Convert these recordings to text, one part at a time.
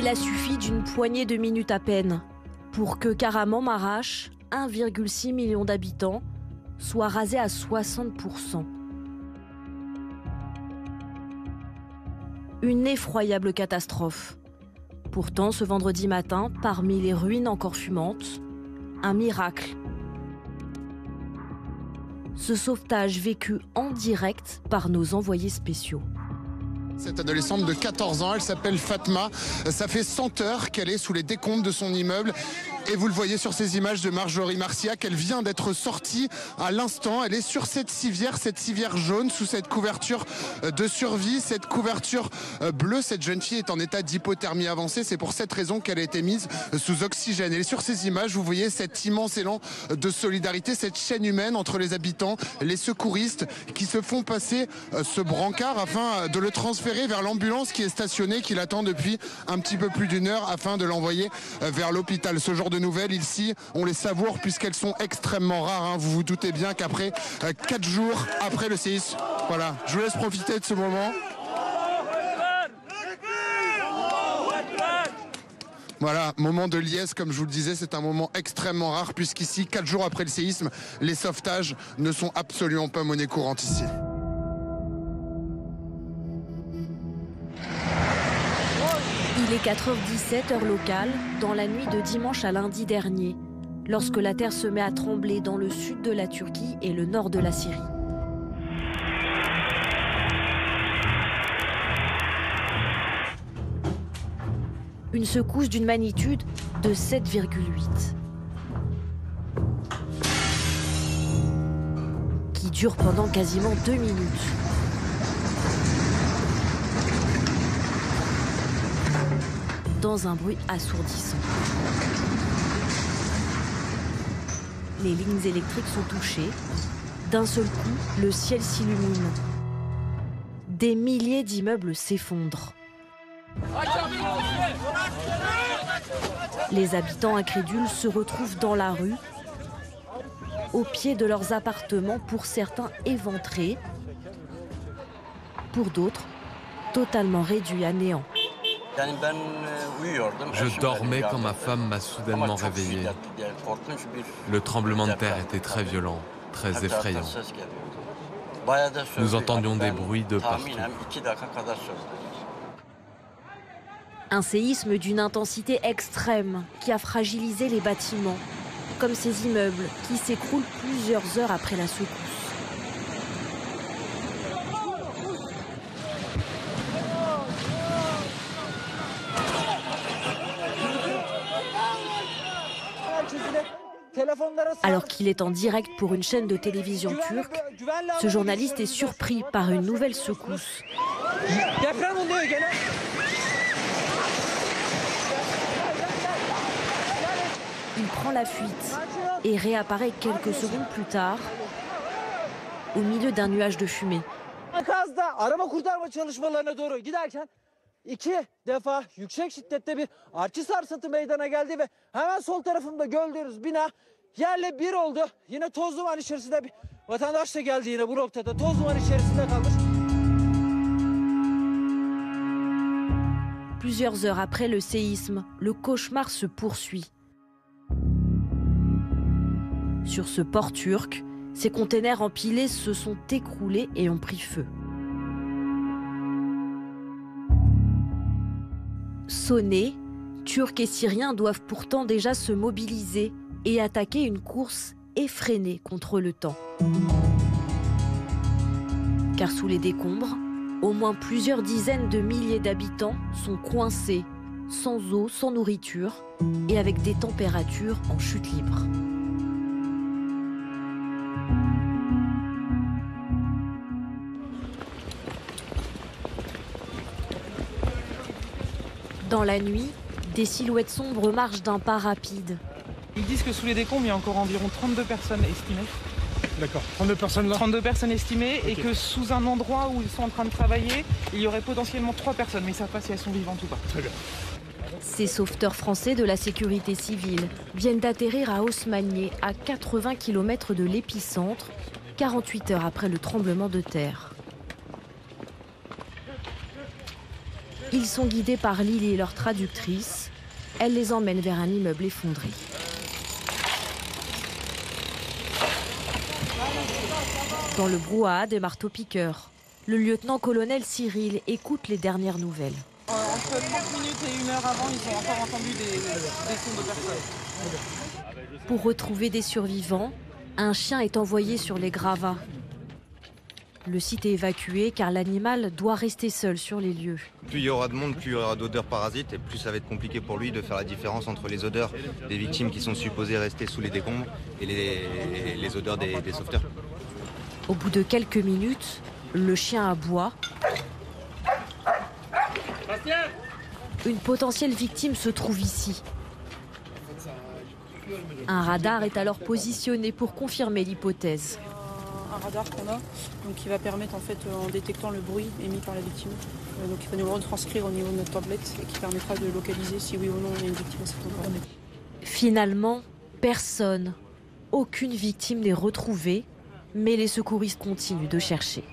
Il a suffi d'une poignée de minutes à peine pour que Kahramanmaraş, 1,6 million d'habitants, soit rasé à 60%. Une effroyable catastrophe. Pourtant, ce vendredi matin, parmi les ruines encore fumantes, un miracle. Ce sauvetage vécu en direct par nos envoyés spéciaux. Cette adolescente de 14 ans, elle s'appelle Fatma. Ça fait 100 heures qu'elle est sous les décombres de son immeuble. Et vous le voyez sur ces images de Marjorie Marciac, elle vient d'être sortie à l'instant. Elle est sur cette civière jaune, sous cette couverture de survie, cette couverture bleue. Cette jeune fille est en état d'hypothermie avancée. C'est pour cette raison qu'elle a été mise sous oxygène. Et sur ces images, vous voyez cet immense élan de solidarité, cette chaîne humaine entre les habitants, les secouristes qui se font passer ce brancard afin de le transférer vers l'ambulance qui est stationnée, qui l'attend depuis un petit peu plus d'une heure afin de l'envoyer vers l'hôpital. Ce genre de nouvelles ici, on les savoure puisqu'elles sont extrêmement rares. Hein. Vous vous doutez bien qu'après 4 jours après le séisme, voilà, je vous laisse profiter de ce moment. Voilà, moment de liesse, comme je vous le disais, c'est un moment extrêmement rare puisqu'ici, 4 jours après le séisme, les sauvetages ne sont absolument pas monnaie courante ici. Il est 4h17 heure locale, dans la nuit de dimanche à lundi dernier, lorsque la terre se met à trembler dans le sud de la Turquie et le nord de la Syrie. Une secousse d'une magnitude de 7,8. Qui dure pendant quasiment 2 minutes. Dans un bruit assourdissant. Les lignes électriques sont touchées. D'un seul coup, le ciel s'illumine. Des milliers d'immeubles s'effondrent. Les habitants incrédules se retrouvent dans la rue, au pied de leurs appartements, pour certains éventrés, pour d'autres totalement réduits à néant. Je dormais quand ma femme m'a soudainement réveillé. Le tremblement de terre était très violent, très effrayant. Nous entendions des bruits de partout. Un séisme d'une intensité extrême qui a fragilisé les bâtiments, comme ces immeubles qui s'écroulent plusieurs heures après la secousse. Alors qu'il est en direct pour une chaîne de télévision turque, ce journaliste est surpris par une nouvelle secousse. Il prend la fuite et réapparaît quelques secondes plus tard au milieu d'un nuage de fumée. İki defa yüksek şiddette bir artçı sarsıntı meydana geldi ve hemen sol tarafımda gördüğünüz bina yerle bir oldu. Yine toz duman içerisinde bir vatandaş da geldi yine bu noktada toz duman içerisinde kalmış. Plusieurs heures après le séisme, le cauchemar se poursuit. Sur ce port turc, ces containers empilés se sont écroulés et ont pris feu. Sonnés, Turcs et Syriens doivent pourtant déjà se mobiliser et attaquer une course effrénée contre le temps. Car sous les décombres, au moins plusieurs dizaines de milliers d'habitants sont coincés, sans eau, sans nourriture et avec des températures en chute libre. Dans la nuit, des silhouettes sombres marchent d'un pas rapide. Ils disent que sous les décombres, il y a encore environ 32 personnes estimées. D'accord, 32 personnes là 32 personnes estimées, okay. Et que sous un endroit où ils sont en train de travailler, il y aurait potentiellement 3 personnes, mais ils ne savent pas si elles sont vivantes ou pas. Très bien. Ces sauveteurs français de la sécurité civile viennent d'atterrir à Osmaniye, à 80 km de l'épicentre, 48 heures après le tremblement de terre. Ils sont guidés par Lily, leur traductrice. Elle les emmène vers un immeuble effondré. Dans le brouhaha des marteaux-piqueurs, le lieutenant-colonel Cyril écoute les dernières nouvelles. Entre 30 minutes et 1 heure avant, ils ont encore entendu des sons de personnes. Pour retrouver des survivants, un chien est envoyé sur les gravats. Le site est évacué car l'animal doit rester seul sur les lieux. Plus il y aura de monde, plus il y aura d'odeurs parasites et plus ça va être compliqué pour lui de faire la différence entre les odeurs des victimes qui sont supposées rester sous les décombres et les odeurs des sauveteurs. Au bout de quelques minutes, le chien aboie. Une potentielle victime se trouve ici. Un radar est alors positionné pour confirmer l'hypothèse. Un radar qu'on a, donc qui va permettre en fait en détectant le bruit émis par la victime, donc il va nous le retranscrire au niveau de notre tablette et qui permettra de localiser si oui ou non il y a une victime à cet endroit. Finalement, personne, aucune victime n'est retrouvée, mais les secouristes continuent de chercher.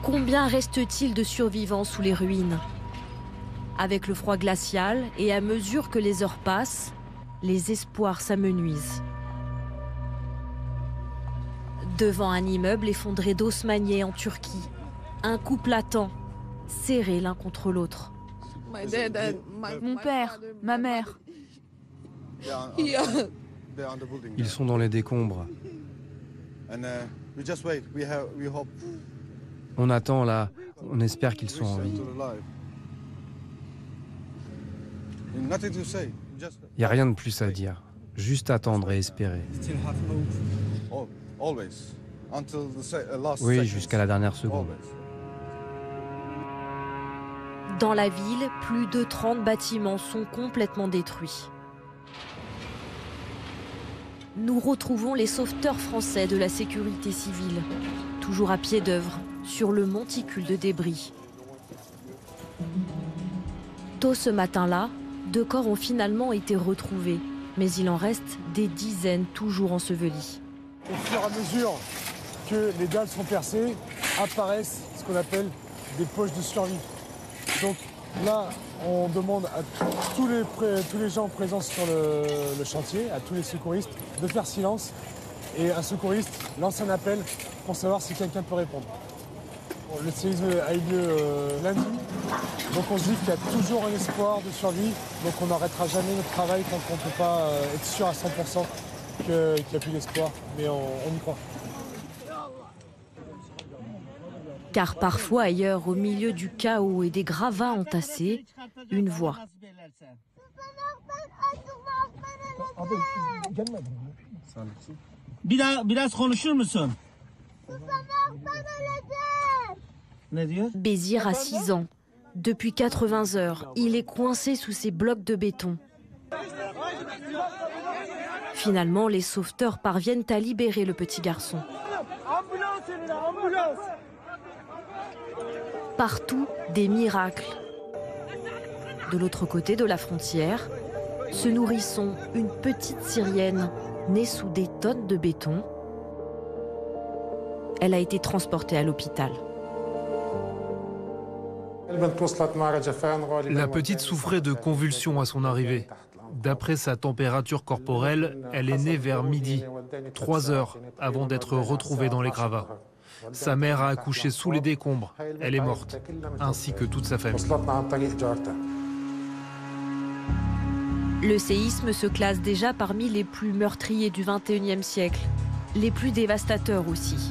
Combien reste-t-il de survivants sous les ruines? Avec le froid glacial et à mesure que les heures passent, les espoirs s'amenuisent. Devant un immeuble effondré d'Osmaniye en Turquie, un couple attend, serrés l'un contre l'autre. Mon père, ma mère. Ils sont dans les décombres. On attend là, on espère qu'ils sont en vie. Il n'y a rien de plus à dire, juste attendre et espérer. Oui, jusqu'à la dernière seconde. Dans la ville, plus de 30 bâtiments sont complètement détruits. Nous retrouvons les sauveteurs français de la sécurité civile, toujours à pied d'œuvre, sur le monticule de débris. Tôt ce matin-là, 2 corps ont finalement été retrouvés, mais il en reste des dizaines toujours ensevelis. Au fur et à mesure que les dalles sont percées, apparaissent ce qu'on appelle des poches de survie. Donc là, on demande à tous les gens présents sur le chantier, à tous les secouristes, de faire silence. Et un secouriste lance un appel pour savoir si quelqu'un peut répondre. Le séisme a eu lieu lundi, donc on se dit qu'il y a toujours un espoir de survie, donc on n'arrêtera jamais notre travail quand on ne peut pas être sûr à 100% qu'il n'y a plus d'espoir, mais on y croit. Car parfois ailleurs, au milieu du chaos et des gravats entassés, une voix. Bézir a 6 ans. Depuis 80 heures, il est coincé sous ces blocs de béton. Finalement, les sauveteurs parviennent à libérer le petit garçon. Partout, des miracles. De l'autre côté de la frontière, ce nourrisson, une petite Syrienne, née sous des tonnes de béton. Elle a été transportée à l'hôpital. La petite souffrait de convulsions à son arrivée. D'après sa température corporelle, elle est née vers midi, 3 heures avant d'être retrouvée dans les gravats. Sa mère a accouché sous les décombres, elle est morte, ainsi que toute sa famille. Le séisme se classe déjà parmi les plus meurtriers du XXIe siècle, les plus dévastateurs aussi.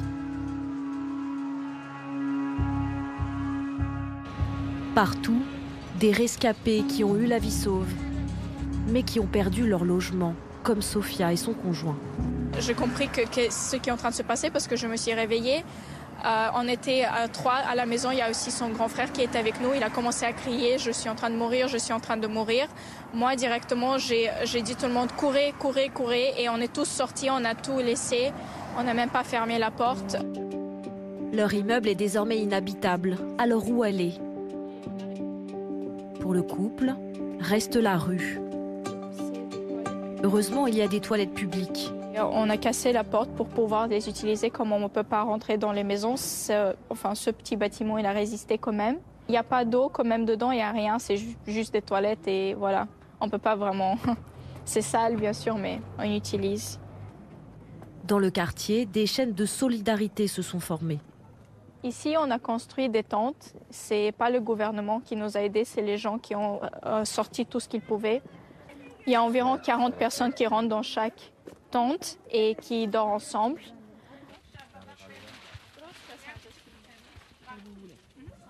Partout, des rescapés qui ont eu la vie sauve, mais qui ont perdu leur logement, comme Sofia et son conjoint. J'ai compris que ce qui est en train de se passer parce que je me suis réveillée. On était 3 à la maison, il y a aussi son grand frère qui est avec nous. Il a commencé à crier, je suis en train de mourir, je suis en train de mourir. Moi, directement, j'ai dit tout le monde, courez, courez, courez. Et on est tous sortis, on a tout laissé. On n'a même pas fermé la porte. Leur immeuble est désormais inhabitable. Alors où aller ? Pour le couple, reste la rue. Heureusement, il y a des toilettes publiques. On a cassé la porte pour pouvoir les utiliser. Comme on ne peut pas rentrer dans les maisons, ce petit bâtiment il a résisté quand même. Il n'y a pas d'eau quand même dedans, il n'y a rien, c'est juste des toilettes et voilà. On ne peut pas vraiment... C'est sale bien sûr, mais on utilise. Dans le quartier, des chaînes de solidarité se sont formées. Ici, on a construit des tentes. Ce n'est pas le gouvernement qui nous a aidés, c'est les gens qui ont sorti tout ce qu'ils pouvaient. Il y a environ 40 personnes qui rentrent dans chaque tente et qui dorment ensemble.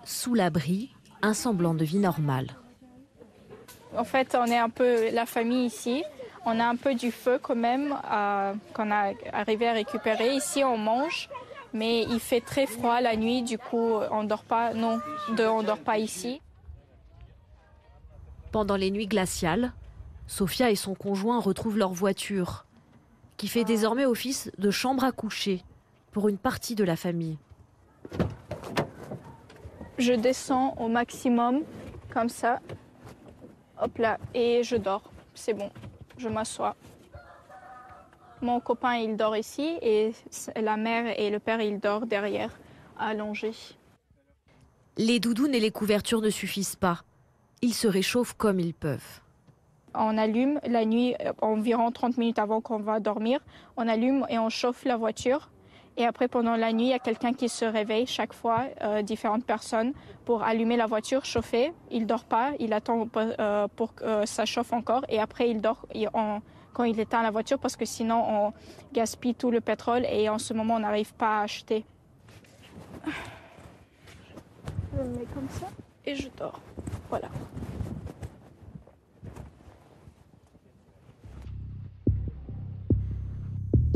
Sous l'abri, un semblant de vie normale. En fait, on est un peu la famille ici. On a un peu du feu quand même qu'on a arrivé à récupérer. Ici, on mange, mais il fait très froid la nuit. Du coup, on dort pas. Non, on dort pas ici. Pendant les nuits glaciales, Sofia et son conjoint retrouvent leur voiture, qui fait désormais office de chambre à coucher pour une partie de la famille. Je descends au maximum, comme ça. Hop là, et je dors. C'est bon, je m'assois. Mon copain, il dort ici, et la mère et le père, ils dorment derrière, allongés. Les doudounes et les couvertures ne suffisent pas. Ils se réchauffent comme ils peuvent. On allume la nuit, environ 30 minutes avant qu'on va dormir, on allume et on chauffe la voiture. Et après, pendant la nuit, il y a quelqu'un qui se réveille chaque fois, différentes personnes, pour allumer la voiture, chauffer. Il ne dort pas, il attend pour que ça chauffe encore. Et après, il dort quand il éteint la voiture, parce que sinon, on gaspille tout le pétrole et en ce moment, on n'arrive pas à acheter. Je le mets comme ça et je dors. Voilà.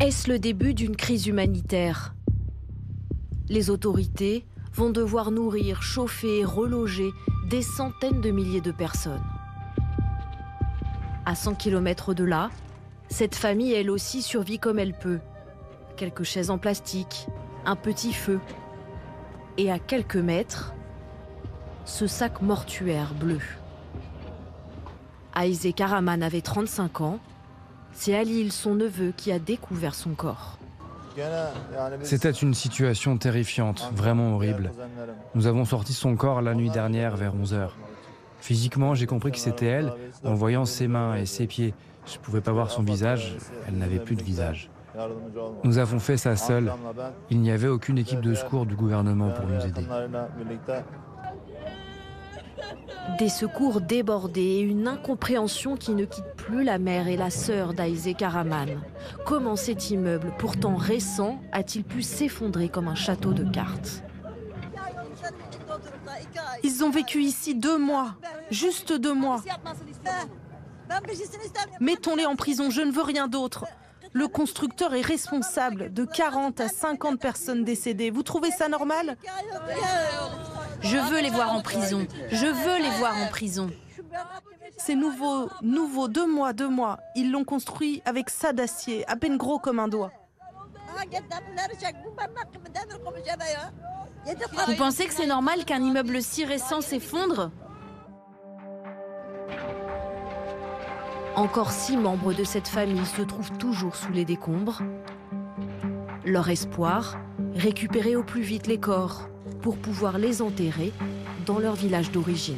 Est-ce le début d'une crise humanitaire? Les autorités vont devoir nourrir, chauffer, reloger des centaines de milliers de personnes. À 100 km de là, cette famille elle aussi survit comme elle peut. Quelques chaises en plastique, un petit feu. Et à quelques mètres, ce sac mortuaire bleu. Aïzé Karaman avait 35 ans. C'est Halil, son neveu, qui a découvert son corps. C'était une situation terrifiante, vraiment horrible. Nous avons sorti son corps la nuit dernière vers 11h. Physiquement, j'ai compris que c'était elle en voyant ses mains et ses pieds. Je ne pouvais pas voir son visage, elle n'avait plus de visage. Nous avons fait ça seuls. Il n'y avait aucune équipe de secours du gouvernement pour nous aider. Des secours débordés et une incompréhension qui ne quitte plus la mère et la sœur d'Aïzé Karaman. Comment cet immeuble, pourtant récent, a-t-il pu s'effondrer comme un château de cartes? Ils ont vécu ici 2 mois, juste 2 mois. Mettons-les en prison, je ne veux rien d'autre. Le constructeur est responsable de 40 à 50 personnes décédées. Vous trouvez ça normal? Je veux les voir en prison. Je veux les voir en prison. C'est nouveau, 2 mois. Ils l'ont construit avec ça d'acier, à peine gros comme un doigt. Vous pensez que c'est normal qu'un immeuble si récent s'effondre? Encore 6 membres de cette famille se trouvent toujours sous les décombres. Leur espoir, récupérer au plus vite les corps pour pouvoir les enterrer dans leur village d'origine.